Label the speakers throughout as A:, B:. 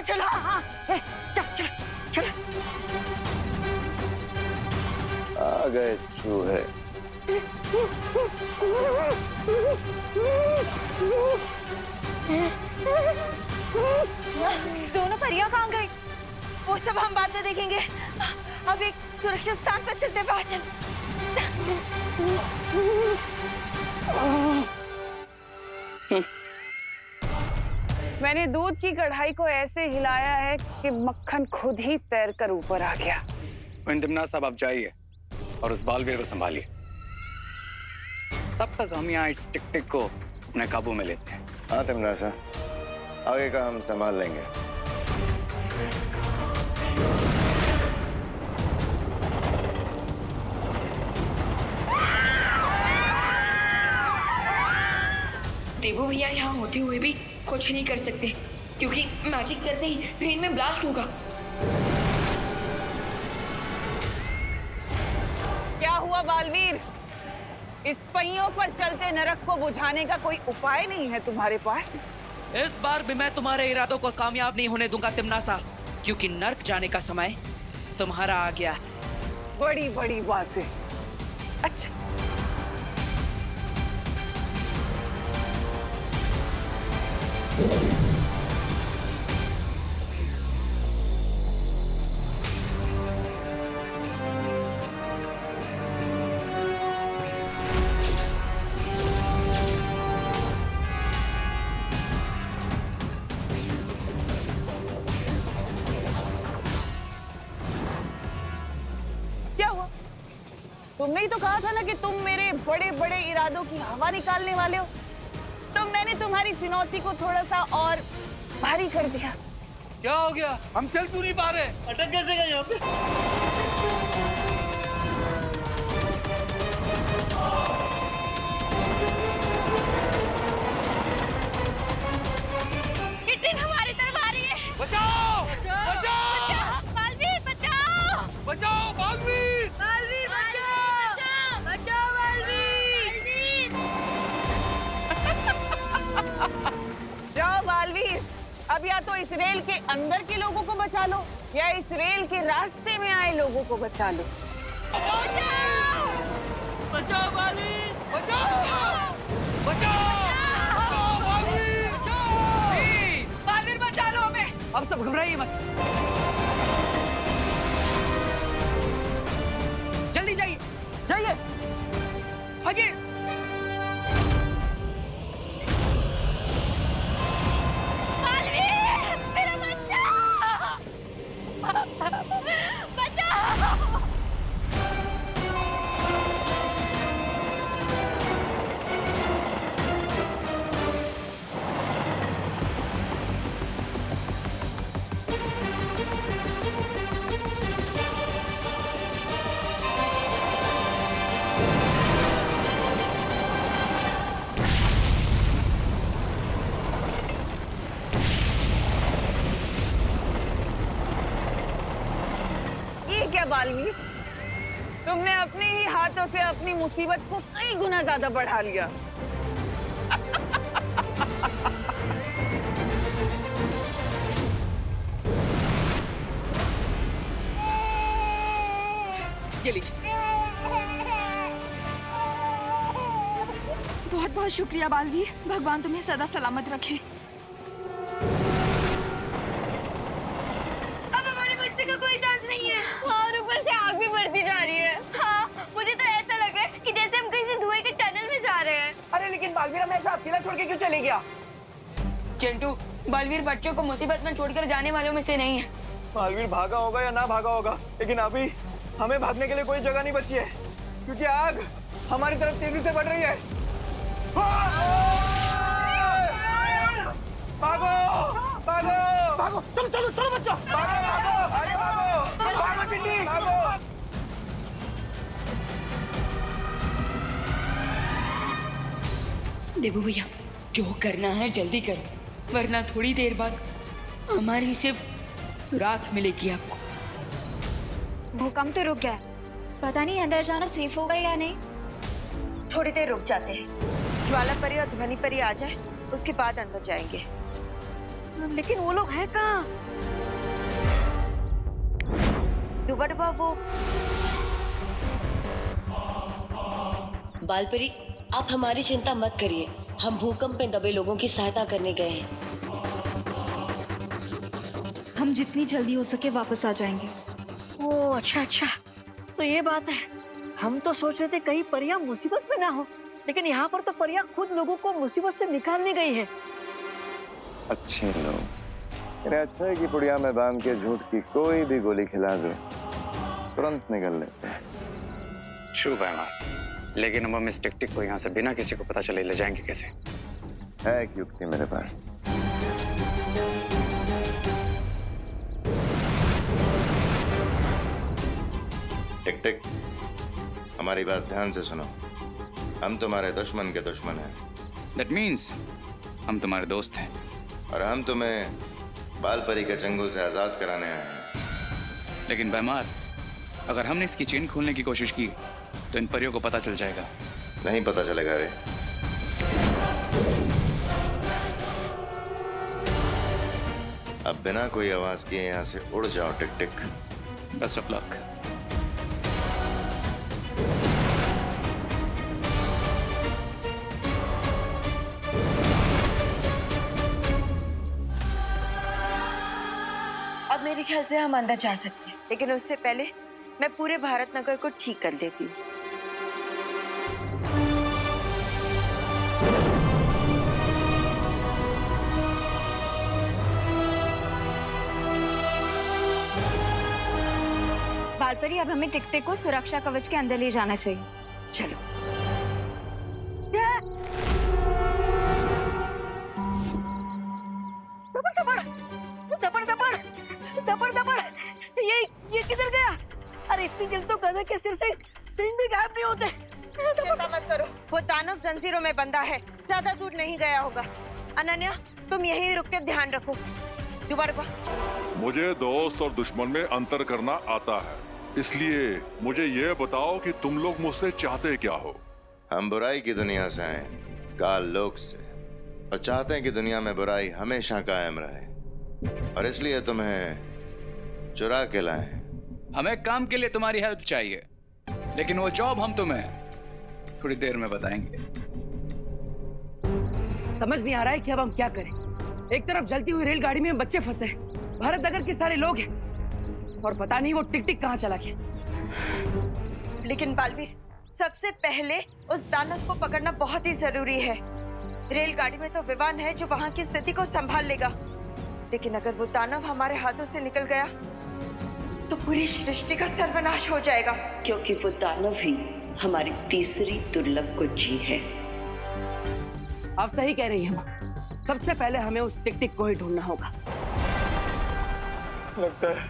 A: चलो। हाँ चल चल चल।
B: आ गए चूहे।
C: दोनों परियां कहाँ गई?
A: वो सब हम बाद में देखेंगे। अब एक सुरक्षित स्थान पर चलते, वहां चल।
D: मैंने दूध की कढ़ाई को ऐसे हिलाया है कि मक्खन खुद ही तैर कर ऊपर आ गया।
E: तिमनाथ साहब आप जाइए और उस बालवीर को संभालिए। तब तक हम यहाँ इस टिक-टिक को अपने काबू में लेते हैं।
B: हाँ तिमनाथ साहब, आगे का हम संभाल लेंगे।
C: देवू भैया यहाँ होते हुए भी कुछ नहीं कर सकते, क्योंकि मैजिक करते ही ट्रेन में ब्लास्ट होगा।
D: क्या हुआ बालवीर? इस पहियों पर चलते नरक को बुझाने का कोई उपाय नहीं है तुम्हारे पास?
F: इस बार भी मैं तुम्हारे इरादों को कामयाब नहीं होने दूंगा तिमना साहब, क्योंकि नर्क जाने का समय तुम्हारा आ गया।
D: बड़ी बड़ी बातें। अच्छा क्या हुआ? तुमने ही तो कहा था ना कि तुम मेरे बड़े बड़े इरादों की हवा निकालने वाले हो। तो मैंने तुम्हारी चुनौती को थोड़ा सा और भारी कर दिया।
G: क्या हो गया? हम चल क्यों नहीं पा रहे? अटक कैसे गए यहाँ पे?
C: ये ट्रेन हमारी तरफ आ रही है।
G: बचाओ! बचाओ!
C: बचाओ! बालवीर बचाओ!
G: बचाओ बालवीर!
C: बालवीर बचाओ! बचाओ बालवीर!
D: जाओ बालवीर, अब या तो इस रेल के अंदर के लोगों को बचा लो या इस रेल के रास्ते में आए लोगों को बचा लो।
C: बचाओ!
G: बचाओ बालवीर! बचाओ! बचाओ! बचाओ बालवीर! बचाओ!
D: बालवीर बचा लो हमें।
F: अब सब घबराइए मत, जल्दी जाइए जाइए, भागिए।
C: बालवीर! मेरा बच्चा! बचाओ!
D: ये क्या बालवीर, तुमने अपने ही हाथों से अपनी मुसीबत को कई गुना ज्यादा बढ़ा लिया।
F: ये लीजिए।
C: बहुत बहुत शुक्रिया बालवीर, भगवान तुम्हें सदा सलामत रखे। अब हमारे बचने का कोई चांस नहीं है, और ऊपर से आग भी बढ़ती जा रही है। हाँ, मुझे तो ऐसा लग रहा है कि जैसे हम कहीं से धुएं के टनल में जा रहे हैं।
D: अरे लेकिन बालवीर हमें ऐसा अकेला छोड़ के क्यों चले गया?
C: चिंटू, बालवीर बच्चों को मुसीबत में छोड़कर जाने वालों में से नहीं है।
H: बालवीर भागा होगा या ना भागा होगा, लेकिन अभी हमें भागने के लिए कोई जगह नहीं बची है, क्योंकि आग हमारी तरफ तेजी से बढ़ रही है। भागो! भागो! भागो! चलो चलो चलो बच्चों! भागो! भागो! अरे भागो! भागो टिंडी! भागो!
C: देवू भैया, जो करना है जल्दी करो, वरना थोड़ी देर बाद हमारी सिर्फ राख मिलेगी आपको।
I: भूकंप तो रुक गया, पता नहीं अंदर जाना सेफ होगा या नहीं।
A: थोड़ी देर रुक जाते हैं, ज्वाला परी और ध्वनि परी आ जाए, उसके बाद अंदर जाएंगे।
I: लेकिन वो लोग हैं कहाँ?
A: दुबा वो
J: बालपरी, आप हमारी चिंता मत करिए। हम भूकंप में दबे लोगों की सहायता करने गए हैं।
I: हम जितनी जल्दी हो सके वापस आ जाएंगे।
K: ओह अच्छा अच्छा, तो ये बात है। हम तो सोच रहे थे कहीं परियां मुसीबत में ना हो, लेकिन यहाँ पर तो परियां खुद लोगों को मुसीबत से निकालने गई है।
B: अच्छे लोग। इन्हें अच्छा है कि पुड़िया में बांध के झूठ की कोई भी गोली खिला दो, तुरंत निकल लेते हैं।
E: ट्रू बैमार, लेकिन हम इस टिक-टिक को यहाँ से बिना किसी को पता चले ले जाएंगे कैसे?
B: है एक युक्ति मेरे पास।
L: टिक टिक, हमारी बात ध्यान से सुनो। हम तुम्हारे दुश्मन के दुश्मन हैं।
E: That means हम तुम्हारे दोस्त हैं।
L: और हम तुम्हें बालपरी के चंगुल से आजाद कराने आए हैं।
E: लेकिन बैमार, अगर हमने इसकी चेन खोलने की कोशिश की तो इन परियों को पता चल जाएगा।
L: नहीं पता चलेगा रे। अब बिना कोई आवाज किए यहाँ से उड़ जाओ tick tick.
E: Best of luck.
A: अब मेरे ख्याल से हम अंदर जा सकते हैं, लेकिन उससे पहले मैं पूरे भारत नगर को ठीक कर देती हूँ।
I: बालपरी, अब हमें टिक-टिक को सुरक्षा कवच के अंदर ले जाना चाहिए।
A: चलो।
K: दबड़ दबड़, ये किधर गया? अरे इतनी जल्दी तो गधा के सिर से सिंह भी गायब नहीं होते।
A: चिंता मत करो, वो दानव जंजीरों में बंधा है, ज्यादा दूर नहीं गया होगा। अनन्या, तुम यहीं रुक के ध्यान रखो। दोबारा।
M: मुझे दोस्त और दुश्मन में अंतर करना आता है, इसलिए मुझे ये बताओ कि तुम लोग मुझसे चाहते क्या हो?
L: हम बुराई की दुनिया से आए, काल लोक से, और चाहते हैं कि दुनिया में बुराई हमेशा कायम रहे, और इसलिए तुम्हें चुरा के लाए हैं।
E: हमें काम के लिए तुम्हारी हेल्प चाहिए, लेकिन वो जॉब हम तुम्हें थोड़ी देर में बताएंगे।
F: समझ नहीं आ रहा है कि अब हम क्या करें। एक तरफ जलती हुई रेलगाड़ी में बच्चे फंसे हैं, भारत नगर के सारे लोग हैं, और पता नहीं वो टिक-टिक कहाँ चला गया।
A: लेकिन बालवीर, सबसे पहले उस दानव को पकड़ना बहुत ही जरूरी है। रेलगाड़ी में तो विमान है जो वहाँ की स्थिति को संभाल लेगा, लेकिन अगर वो दानव हमारे हाथों से निकल गया तो पूरी सृष्टि का सर्वनाश हो जाएगा।
J: क्योंकि वो दानव ही हमारी तीसरी दुर्लभ कुंजी है।
F: आप सही कह रही हैं माँ। सबसे पहले हमें उस टिक-टिक को ही ढूंढना होगा।
H: लगता है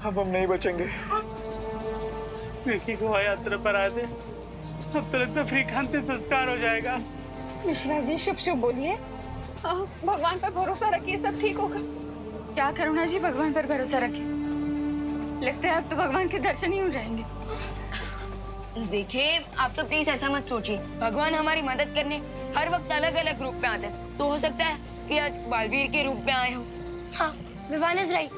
H: अब हम नहीं बचेंगे।
G: विकी को यात्रा पर आए थे, अब तो लगता फ्रीक अंतिम संस्कार हो जाएगा।
I: मिश्रा जी, शुभ शुभ बोलिए। भगवान पर भरोसा रखिए, सब ठीक होगा। क्या करुणा जी, भगवान पर भरोसा रखिए। लगता है अब तो भगवान के दर्शन ही हो जाएंगे।
C: देखिए, आप तो प्लीज ऐसा मत सोचिए। भगवान हमारी मदद करने हर वक्त अलग अलग रूप में आते हैं, तो हो सकता है कि आज बालवीर के रूप में आए हो।
N: हाँ, विवान इज राइट,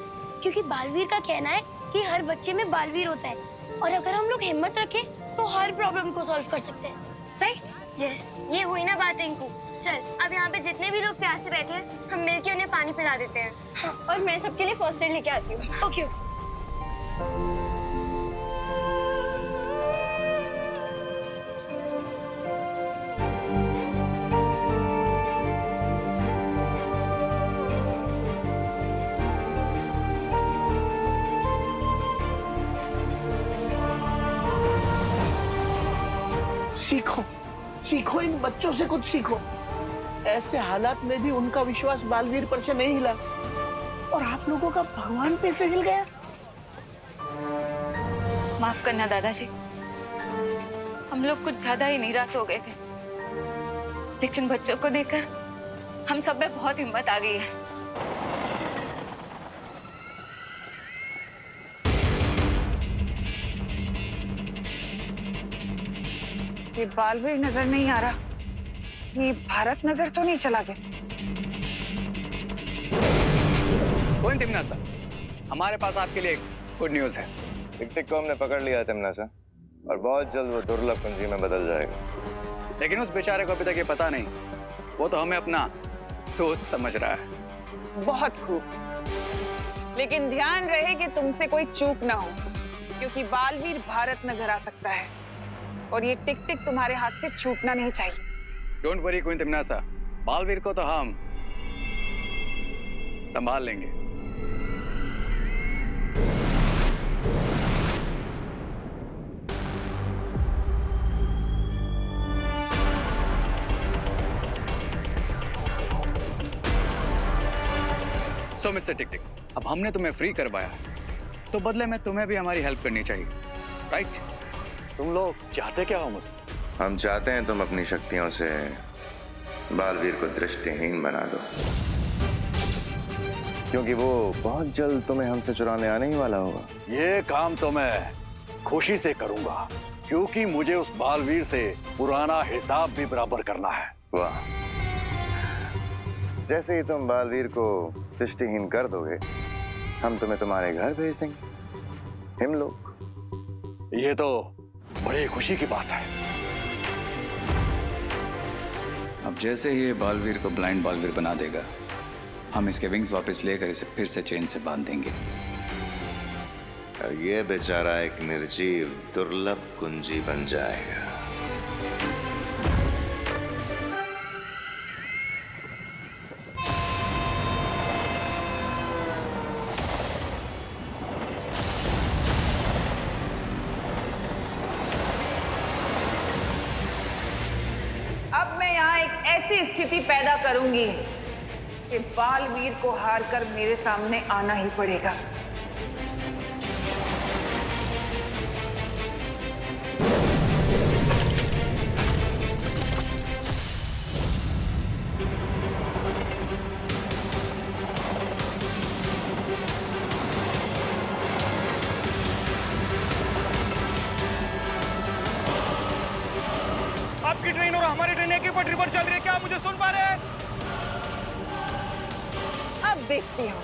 N: क्योंकि बालवीर का कहना है कि हर बच्चे में बालवीर होता है, और अगर हम लोग हिम्मत रखें तो हर प्रॉब्लम को सॉल्व कर सकते हैं, राइट? यस, ये हुई ना बात इनको। चल, अब यहाँ पे जितने भी लोग प्यासे बैठे हैं, हम मिलके उन्हें पानी पिला देते हैं। हाँ, और मैं सबके लिए फर्स्ट एड लेके आती हूँ। ओके।
K: सीखो, सीखो, इन बच्चों से कुछ सीखो। ऐसे हालात में भी उनका विश्वास बालवीर पर से नहीं हिला, और आप लोगों का भगवान पे से हिल गया।
I: माफ करना दादाजी, हम लोग कुछ ज्यादा ही निराश हो गए थे, लेकिन बच्चों को देखकर हम सब में बहुत हिम्मत आ गई है।
D: ये बालवीर नजर नहीं आ रहा। ये भारत नगर तो नहीं चला गया।
E: तिमनासा, हमारे पास आपके लिए गुड न्यूज है।
B: टिक-टिक को हमने पकड़ लिया है तिमनासा, और बहुत जल्द वो दुर्लभ कुंजी में बदल जाएगा।
E: लेकिन उस बेचारे को अभी तक ये पता नहीं, वो तो हमें अपना दोस्त समझ रहा है।
D: बहुत खूब, लेकिन ध्यान रहे कि तुमसे कोई चूक ना हो, क्योंकि बालवीर भारत में घर आ सकता है और ये टिक-टिक तुम्हारे हाथ से छूटना नहीं चाहिए।
E: डोंट वरी क्वीन तिमनासा, बालवीर को तो हम संभाल लेंगे। सो मिस्टर टिक-टिक, अब हमने तुम्हें फ्री करवाया, तो बदले में तुम्हें भी हमारी हेल्प करनी चाहिए, राइट?
L: तुम लोग चाहते क्या हो मुझसे? हम चाहते हैं तुम अपनी शक्तियों से बालवीर को दृष्टिहीन बना दो,
B: क्योंकि वो बहुत जल्द तुम्हें हमसे चुराने आने ही वाला होगा।
O: ये काम तो मैं खुशी से करूंगा, क्योंकि मुझे उस बालवीर से पुराना हिसाब भी बराबर करना है।
B: वाह, जैसे ही तुम बालवीर को दृष्टिहीन कर दोगे, हम तुम्हें तुम्हारे घर भेज देंगे, हिमलोक।
O: ये तो बड़ी खुशी की बात है।
E: अब जैसे ही ये बालवीर को ब्लाइंड बालवीर बना देगा, हम इसके विंग्स वापस लेकर इसे फिर से चेन से बांध देंगे।
L: और ये बेचारा एक निर्जीव दुर्लभ कुंजी बन जाएगा।
D: अब मैं यहाँ एक ऐसी स्थिति पैदा करूंगी कि बालवीर को हार कर मेरे सामने आना ही पड़ेगा।
G: आपकी ट्रेन और हमारी ट्रेन एक ही पटरी पर चल रही है, क्या आप मुझे सुन पा रहे हैं?
D: अब देखती हूँ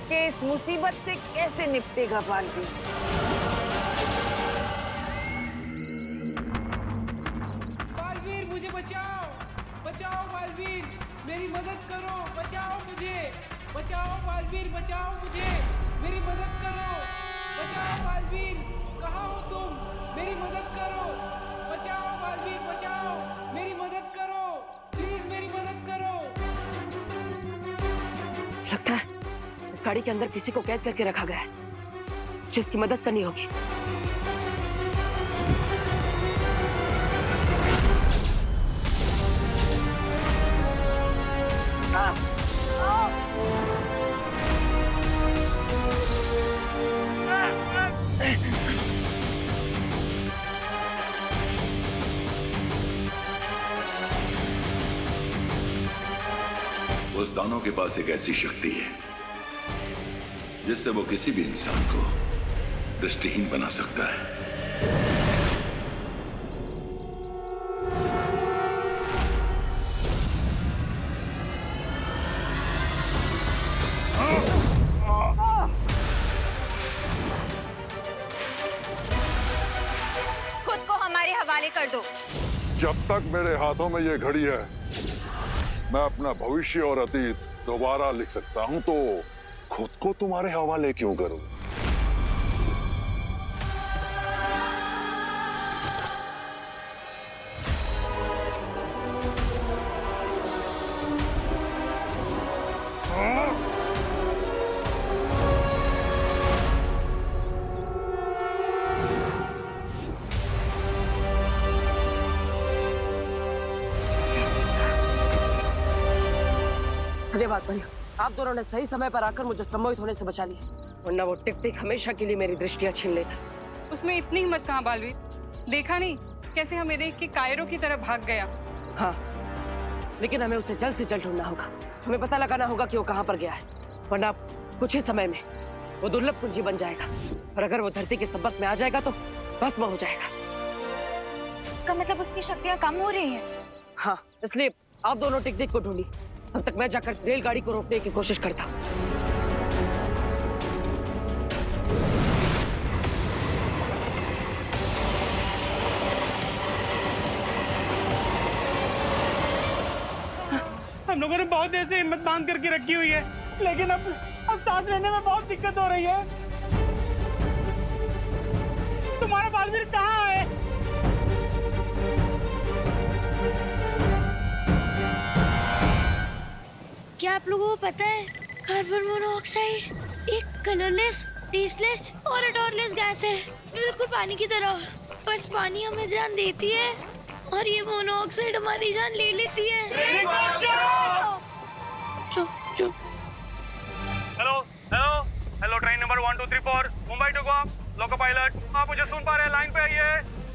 D: कि इस मुसीबत से कैसे निपटेगा बालवीर।
G: बालवीर मुझे बचाओ, बचाओ बालवीर, मेरी मदद करो, बचाओ मुझे, बचाओ बालवीर, बचाओ मुझे, मेरी मदद करो, बचाओ बालवीर, कहाँ हो तुम? मेरी मदद करो, बचाओ बालवीर, बचाओ, मेरी मदद करो, प्लीज मेरी मदद करो।
F: लगता है इस गाड़ी के अंदर किसी को कैद करके रखा गया है, जो इसकी मदद करनी होगी।
P: उस दानव के पास एक ऐसी शक्ति है जिससे वो किसी भी इंसान को दृष्टिहीन बना सकता है।
C: खुद को हमारे हवाले कर दो।
M: जब तक मेरे हाथों में ये घड़ी है, मैं अपना भविष्य और अतीत दोबारा लिख सकता हूं, तो खुद को तुम्हारे हवाले क्यों करूं?
F: धन्यवाद भैया, आप दोनों ने सही समय पर आकर मुझे सम्मोहित होने से बचा लिया, वरना वो टिक-टिक हमेशा के लिए मेरी दृष्टियां छीन लेता।
I: उसमें इतनी हिम्मत कहाँ बालवीर? देखा नहीं कैसे हमें देख के कायरो की तरफ भाग गया।
F: हाँ, लेकिन हमें उसे जल्द से जल्द ढूंढना होगा। हमें पता लगाना होगा कि वो कहाँ पर गया है, वरना कुछ ही समय में वो दुर्लभ कुंजी बन जाएगा, और अगर वो धरती के संपर्क में आ जाएगा तो भस्म हो जाएगा।
C: इसका मतलब उसकी शक्तियाँ कम हो रही हैं।
F: हाँ, इसलिए आप दोनों टिक-टिक को ढूंढी, तब तक मैं जाकर रेलगाड़ी को रोकने की कोशिश करता हूँ।
G: लोगों ने बहुत देर से हिम्मत बांध करके रखी हुई है, लेकिन अब सांस लेने में बहुत दिक्कत हो रही है। तुम्हारा बालवीर कहाँ है?
N: क्या आप लोगों को पता है कार्बन मोनोऑक्साइड एक कलरलेस, टेस्टलेस और odorless गैस है, बिल्कुल पानी की तरह। बस पानी हमें जान देती है और ये मोनोऑक्साइड हमारी जान ले लेती है। चुप चुप।
Q: Hello hello hello, train number 1234 Mumbai to Goa, loco pilot, आप मुझे सुन पा रहे हैं? लाइन पे आइए।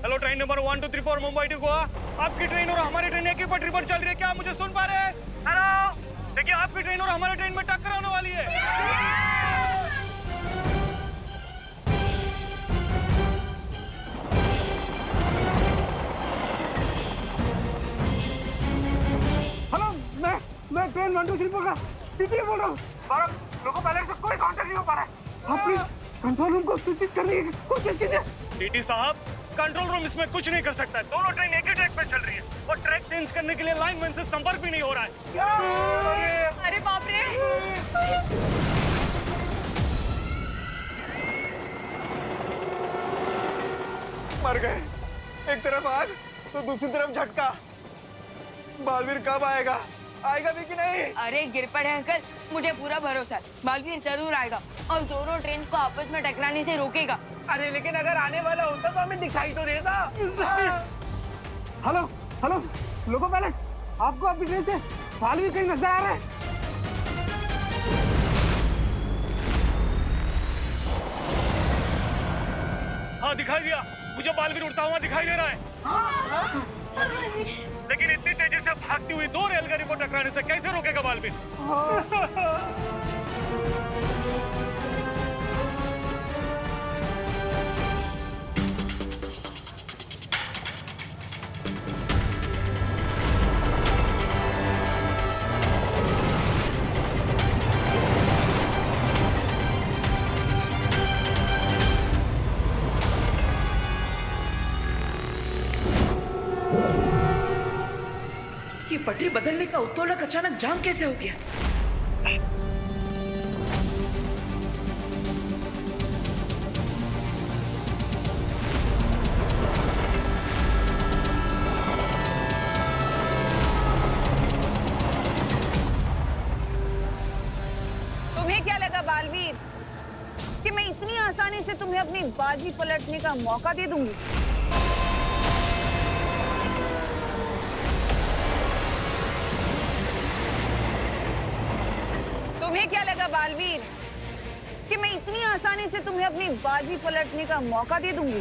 Q: Hello, train number 1234 Mumbai to Goa, आपकी ट्रेन और हमारी ट्रेन एक ही पटरी पर चल रही है, क्या आप मुझे सुन पा रहे हैं? हेलो, देखिए आपकी ट्रेन और हमारी ट्रेन में टक्कर होने वाली है।
G: हेलो, मैं ट्रेन 1234 का टीटी बोल रहा हूँ। लोको पायलट से कोई कांटेक्ट नहीं हो पा रहा है। आप प्लीज कंट्रोल रूम को सूचित करने की कोशिश कीजिए।
Q: टीटी साहब, कंट्रोल रूम इसमें कुछ नहीं कर सकता है। दोनों ट्रेन एक ही ट्रैक पे चल रही है और ट्रैक चेंज करने के लिए लाइनमैन से संपर्क भी नहीं हो रहा है।
D: अरे बाप रे!
H: मर गए। एक तरफ आग तो दूसरी तरफ झटका। बालवीर कब आएगा? आएगा भी कि नहीं?
C: अरे गिर पड़े अंकल, मुझे पूरा भरोसा है बालवीर जरूर आएगा और दोनों ट्रेन को आपस में टकराने से रोकेगा।
K: अरे लेकिन अगर आने वाला होता तो हमें दिखाई तो देता।
G: हेलो हेलो, लोको पायलट, आपको आपकी ट्रेन से बालवीर कहीं नजर आ रहा है?
Q: हाँ, दिखाई दिया मुझे, बालवीर उड़ता हुआ दिखाई दे रहा है। लेकिन इतनी तेजी से भागती हुई दो रेलगाड़ी को टकराने से कैसे रोकेगा बालवीर?
F: ये पटरी बदलने का उत्तोलक अचानक जाम कैसे हो गया?
D: तुम्हें क्या लगा बालवीर कि मैं इतनी आसानी से तुम्हें अपनी बाजी पलटने का मौका दे दूंगी? तुम्हें क्या लगा बालवीर कि मैं इतनी आसानी से तुम्हें अपनी बाजी पलटने का मौका दे दूंगी?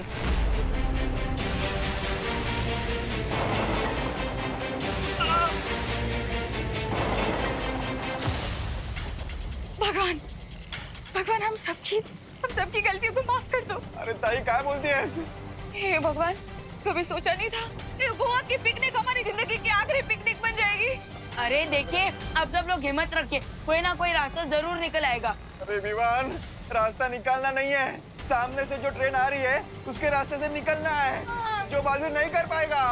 I: भगवान, भगवान हम सबकी गलतियों को माफ कर दो।
H: अरे ताई क्या बोलती है ऐसे?
I: हे भगवान, कभी सोचा नहीं था ये गोवा की पिकनिक हमारी जिंदगी की आखिरी पिकनिक बन जाएगी।
C: अरे देखिए, अब सब लोग हिम्मत रखिए, कोई ना कोई रास्ता जरूर निकल आएगा।
H: अरे विवान, रास्ता निकालना नहीं है, सामने से जो ट्रेन आ रही है उसके रास्ते से निकलना है, जो बालवीर नहीं कर पाएगा।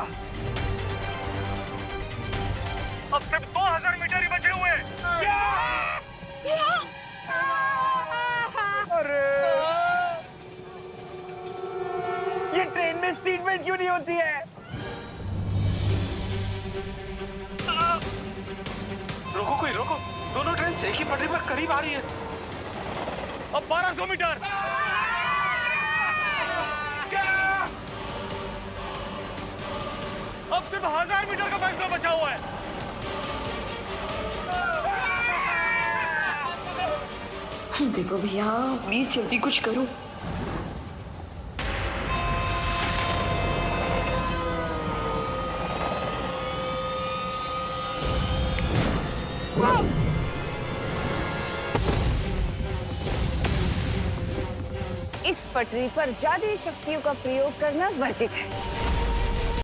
Q: अब सिर्फ 2000 मीटर ही बचे हुए हैं।
H: अरे ये ट्रेन में सीट बेल्ट क्यों नहीं होती है?
Q: रोको, कोई रोको, दोनों ट्रेन एक ही पटरी पर करीब आ रही है। अब 1200 मीटर। अब सिर्फ 1000 मीटर का फैसला बचा हुआ है।
J: देखो भैया, प्लीज जल्दी कुछ करो।
D: इस पटरी पर जादुई शक्तियों का प्रयोग करना वर्जित है।